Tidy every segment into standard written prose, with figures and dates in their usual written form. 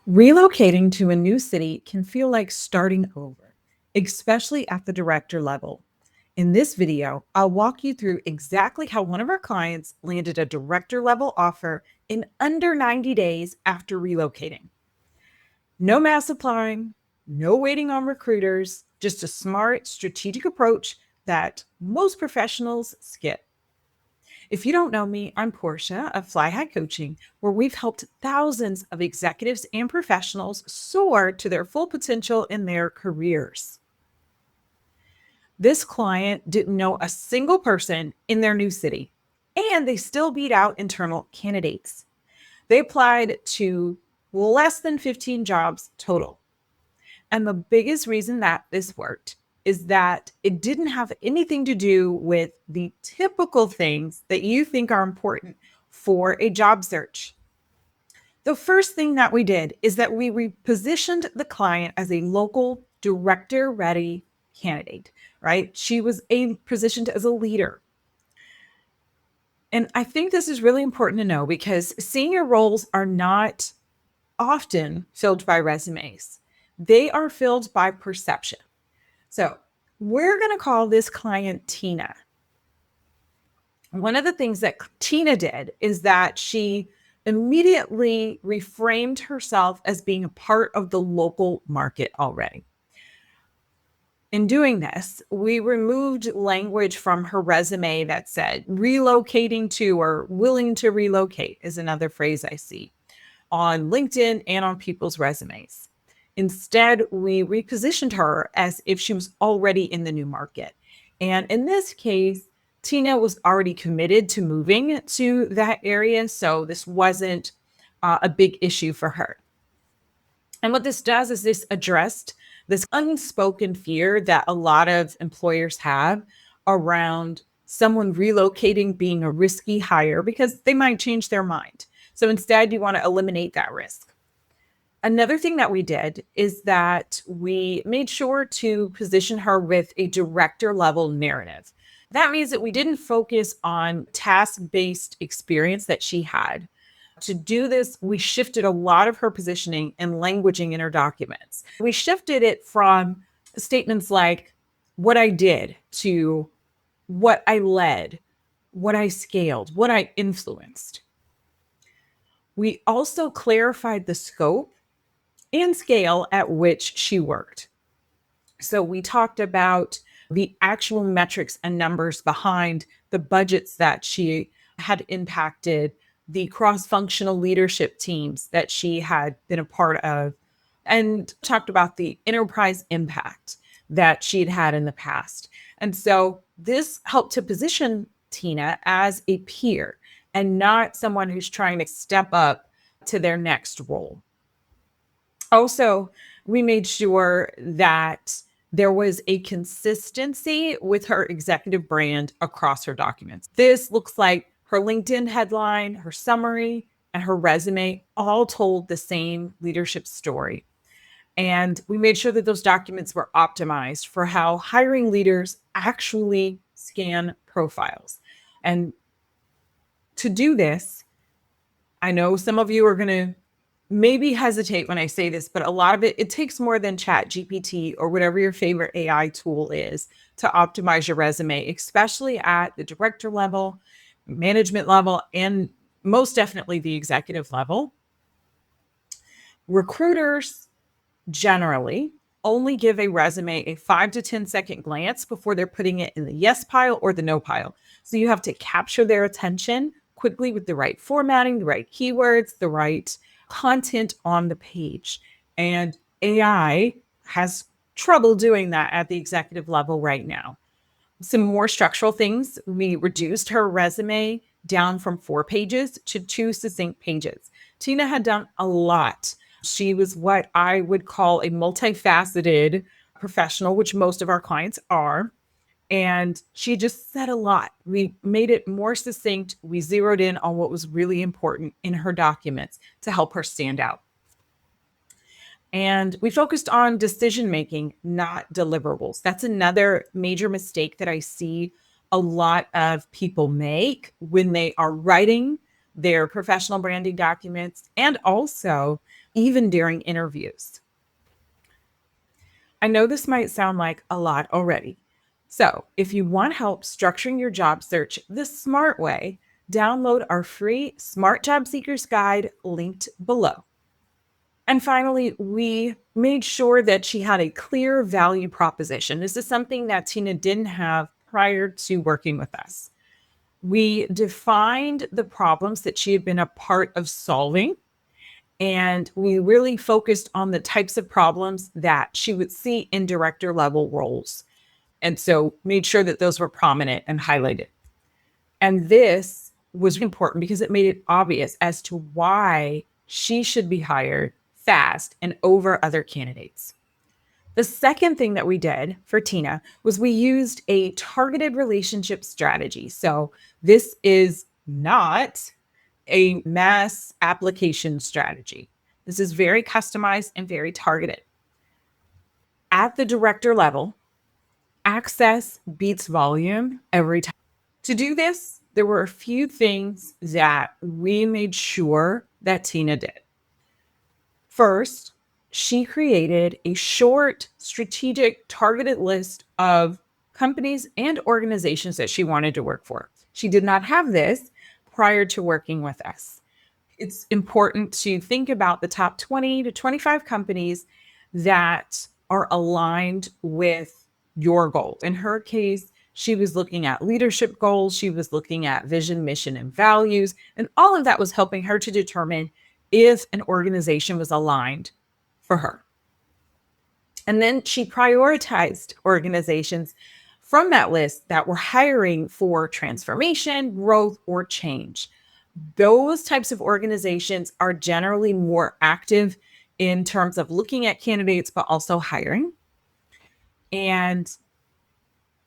Relocating to a new city can feel like starting over, especially at the director level. In this video, I'll walk you through exactly how one of our clients landed a director level offer in under 90 days after relocating. No mass applying, no waiting on recruiters, just a smart, strategic approach that most professionals skip. If you don't know me, I'm Portia of Fly High Coaching, where we've helped thousands of executives and professionals soar to their full potential in their careers. This client didn't know a single person in their new city, and they still beat out internal candidates. They applied to less than 15 jobs total. And the biggest reason that this worked is that it didn't have anything to do with the typical things that you think are important for a job search. The first thing that we did is that we repositioned the client as a local director ready candidate, right? She was positioned as a leader. And I think this is really important to know because senior roles are not often filled by resumes. They are filled by perception. So we're going to call this client Tina. One of the things that Tina did is that she immediately reframed herself as being a part of the local market already. In doing this, we removed language from her resume that said relocating to or willing to relocate is another phrase I see on LinkedIn and on people's resumes. Instead, we repositioned her as if she was already in the new market. And in this case, Tina was already committed to moving to that area. So this wasn't a big issue for her. And what this does is this addressed this unspoken fear that a lot of employers have around someone relocating being a risky hire because they might change their mind. So instead, you want to eliminate that risk. Another thing that we did is that we made sure to position her with a director level narrative. That means that we didn't focus on task-based experience that she had. To do this, we shifted a lot of her positioning and languaging in her documents. We shifted it from statements like what I did to what I led, what I scaled, what I influenced. We also clarified the scope and scale at which she worked. So we talked about the actual metrics and numbers behind the budgets that she had impacted, the cross-functional leadership teams that she had been a part of, and talked about the enterprise impact that she'd had in the past. And so this helped to position Tina as a peer and not someone who's trying to step up to their next role. Also, we made sure that there was a consistency with her executive brand across her documents. This looks like her LinkedIn headline, her summary, and her resume all told the same leadership story. And we made sure that those documents were optimized for how hiring leaders actually scan profiles. And to do this, I know some of you are going to maybe hesitate when I say this, but a lot of it takes more than Chat GPT or whatever your favorite AI tool is to optimize your resume, especially at the director level, management level, and most definitely the executive level. Recruiters generally only give a resume a 5 to 10-second glance before they're putting it in the yes pile or the no pile. So you have to capture their attention quickly with the right formatting, the right keywords, the right content on the page. And AI has trouble doing that at the executive level right now. Some more structural things, we reduced her resume down from 4 pages to 2 succinct pages. Tina had done a lot. She was what I would call a multifaceted professional, which most of our clients are. And she just said a lot. We made it more succinct. We zeroed in on what was really important in her documents to help her stand out. And we focused on decision making, not deliverables. That's another major mistake that I see a lot of people make when they are writing their professional branding documents and also even during interviews. I know this might sound like a lot already. So, if you want help structuring your job search the smart way, download our free Smart Job Seekers Guide linked below. And finally, we made sure that she had a clear value proposition. This is something that Tina didn't have prior to working with us. We defined the problems that she had been a part of solving, and we really focused on the types of problems that she would see in director level roles. And so made sure that those were prominent and highlighted. And this was important because it made it obvious as to why she should be hired fast and over other candidates. The second thing that we did for Tina was we used a targeted relationship strategy. So this is not a mass application strategy. This is very customized and very targeted. At the director level, access beats volume every time. To do this, there were a few things that we made sure that Tina did. First, she created a short, strategic, targeted list of companies and organizations that she wanted to work for. She did not have this prior to working with us. It's important to think about the top 20 to 25 companies that are aligned with your goals. In her case, she was looking at leadership goals, she was looking at vision, mission, and values, and all of that was helping her to determine if an organization was aligned for her. And then she prioritized organizations from that list that were hiring for transformation, growth, or change. Those types of organizations are generally more active in terms of looking at candidates, but also hiring. And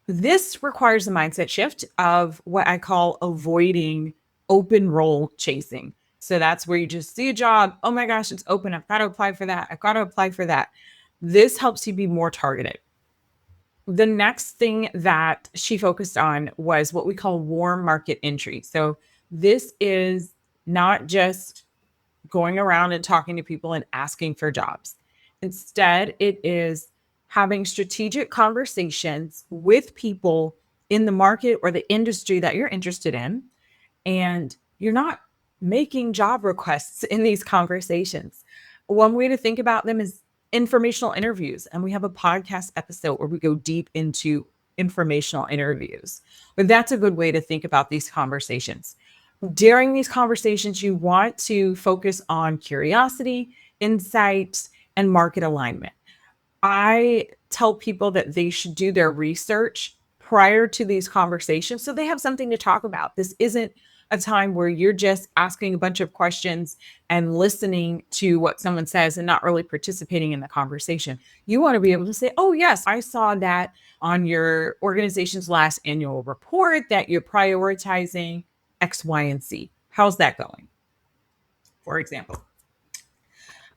this requires a mindset shift of what I call avoiding open role chasing. So that's where you just see a job. Oh my gosh, it's open. I've got to apply for that. I've got to apply for that. This helps you be more targeted. The next thing that she focused on was what we call warm market entry. So this is not just going around and talking to people and asking for jobs. Instead, it is having strategic conversations with people in the market or the industry that you're interested in. And you're not making job requests in these conversations. One way to think about them is informational interviews. And we have a podcast episode where we go deep into informational interviews. But that's a good way to think about these conversations. During these conversations, you want to focus on curiosity, insight, and market alignment. I tell people that they should do their research prior to these conversations so they have something to talk about. This isn't a time where you're just asking a bunch of questions and listening to what someone says and not really participating in the conversation. You want to be able to say, oh, yes, I saw that on your organization's last annual report that you're prioritizing X, Y, and Z. How's that going? For example,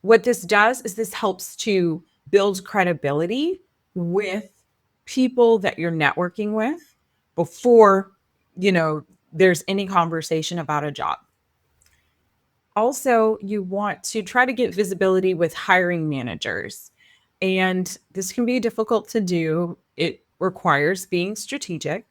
what this does is this helps to build credibility with people that you're networking with before, there's any conversation about a job. Also, you want to try to get visibility with hiring managers. And this can be difficult to do. It requires being strategic.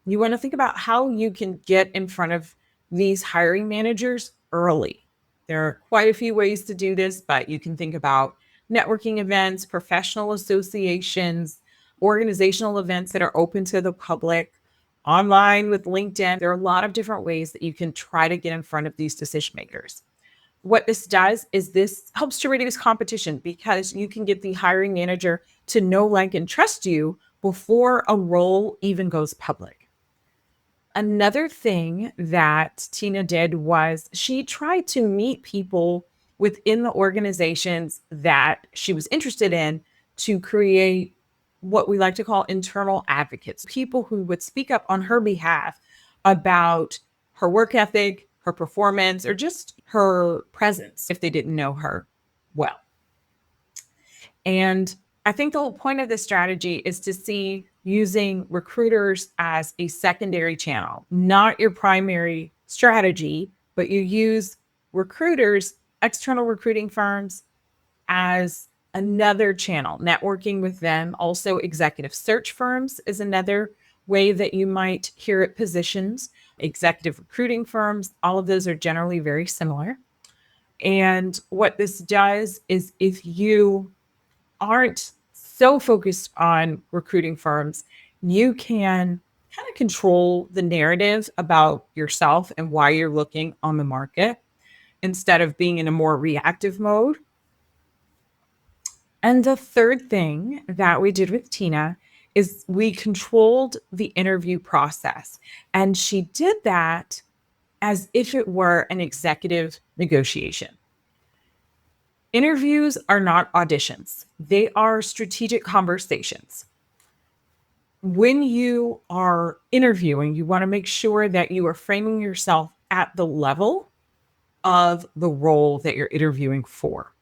You want to think about how you can get in front of these hiring managers early. There are quite a few ways to do this, but you can think about networking events, professional associations, organizational events that are open to the public, online with LinkedIn. There are a lot of different ways that you can try to get in front of these decision makers. What this does is this helps to reduce competition because you can get the hiring manager to know, like, and trust you before a role even goes public. Another thing that Tina did was she tried to meet people within the organizations that she was interested in to create what we like to call internal advocates, people who would speak up on her behalf about her work ethic, her performance, or just her presence if they didn't know her well. And I think the whole point of this strategy is to see using recruiters as a secondary channel, not your primary strategy, but you use recruiters external recruiting firms as another channel, networking with them. Also, executive search firms is another way that you might hear it positioned. Executive recruiting firms, all of those are generally very similar. And what this does is if you aren't so focused on recruiting firms, you can kind of control the narrative about yourself and why you're looking on the market instead of being in a more reactive mode. And the third thing that we did with Tina is we controlled the interview process. And she did that as if it were an executive negotiation. Interviews are not auditions, they are strategic conversations. When you are interviewing, you want to make sure that you are framing yourself at the level of the role that you're interviewing for.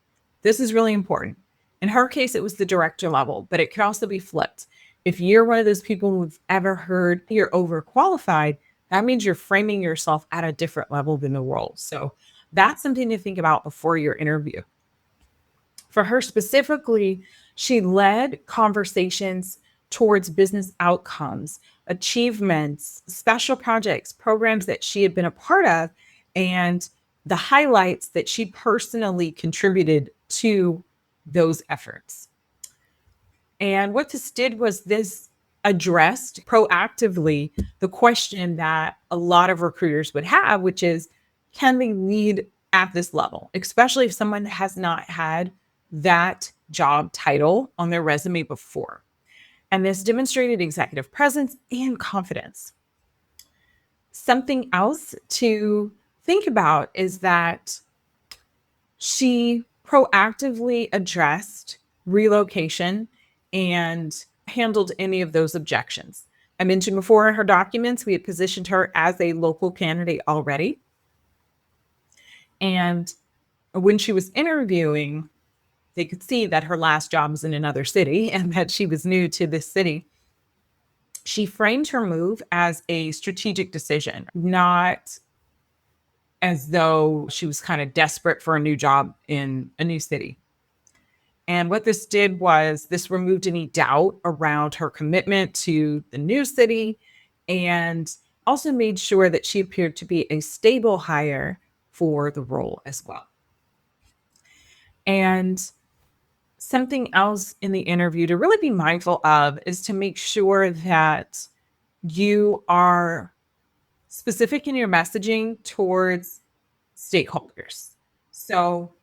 This is really important. In her case, it was the director level, but it could also be flipped. If you're one of those people who've ever heard you're overqualified, that means you're framing yourself at a different level than the role. So that's something to think about before your interview. For her specifically, she led conversations towards business outcomes, achievements, special projects, programs that she had been a part of, and the highlights that she personally contributed to those efforts. And what this did was this addressed proactively the question that a lot of recruiters would have, which is, can they lead at this level, especially if someone has not had that job title on their resume before? And this demonstrated executive presence and confidence. Something else to think about is that she proactively addressed relocation and handled any of those objections. I mentioned before in her documents, we had positioned her as a local candidate already. And when she was interviewing, they could see that her last job was in another city and that she was new to this city. She framed her move as a strategic decision, not as though she was kind of desperate for a new job in a new city. And what this did was this removed any doubt around her commitment to the new city and also made sure that she appeared to be a stable hire for the role as well. And something else in the interview to really be mindful of is to make sure that you are specific in your messaging towards stakeholders. So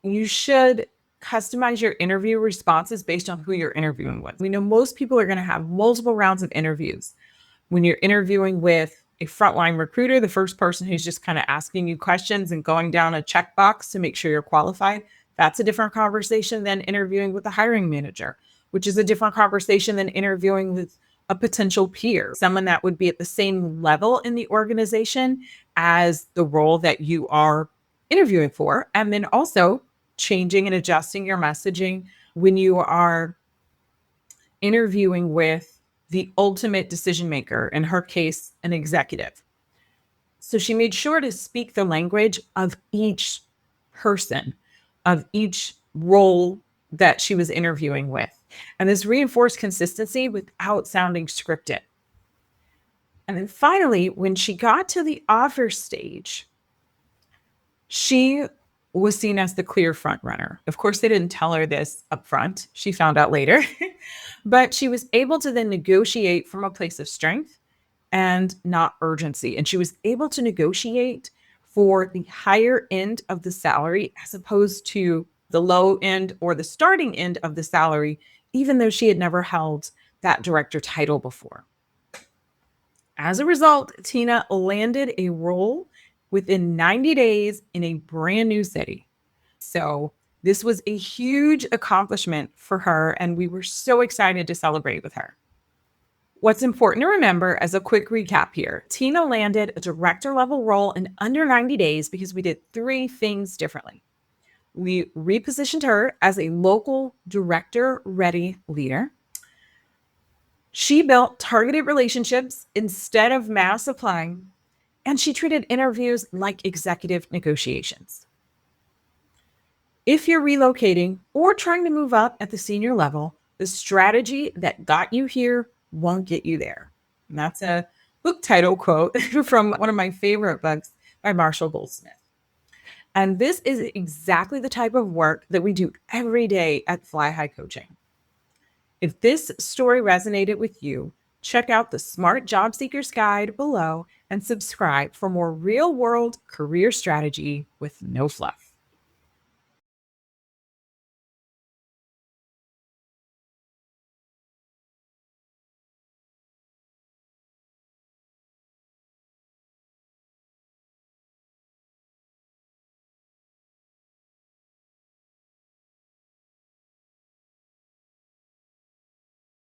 you should customize your interview responses based on who you're interviewing with. We know most people are going to have multiple rounds of interviews. When you're interviewing with a frontline recruiter, the first person who's just kind of asking you questions and going down a checkbox to make sure you're qualified, that's a different conversation than interviewing with a hiring manager, which is a different conversation than interviewing with a potential peer, someone that would be at the same level in the organization as the role that you are interviewing for. And then also changing and adjusting your messaging when you are interviewing with the ultimate decision maker, in her case, an executive. So she made sure to speak the language of each person, of each role that she was interviewing with. And this reinforced consistency without sounding scripted. And then finally, when she got to the offer stage, she was seen as the clear front runner. Of course, they didn't tell her this up front. She found out later. But she was able to then negotiate from a place of strength and not urgency. And she was able to negotiate for the higher end of the salary as opposed to the low end or the starting end of the salary, even though she had never held that director title before. As a result, Tina landed a role within 90 days in a brand new city. So this was a huge accomplishment for her, and we were so excited to celebrate with her. What's important to remember as a quick recap here, Tina landed a director level role in under 90 days because we did 3 things differently. We repositioned her as a local director ready leader. She built targeted relationships instead of mass applying, And she treated interviews like executive negotiations. If you're relocating or trying to move up at the senior level, the strategy that got you here won't get you there. And that's a book title quote from one of my favorite books by Marshall Goldsmith. And this is exactly the type of work that we do every day at Fly High Coaching. If this story resonated with you, check out the Smart Job Seekers Guide below and subscribe for more real world career strategy with no fluff.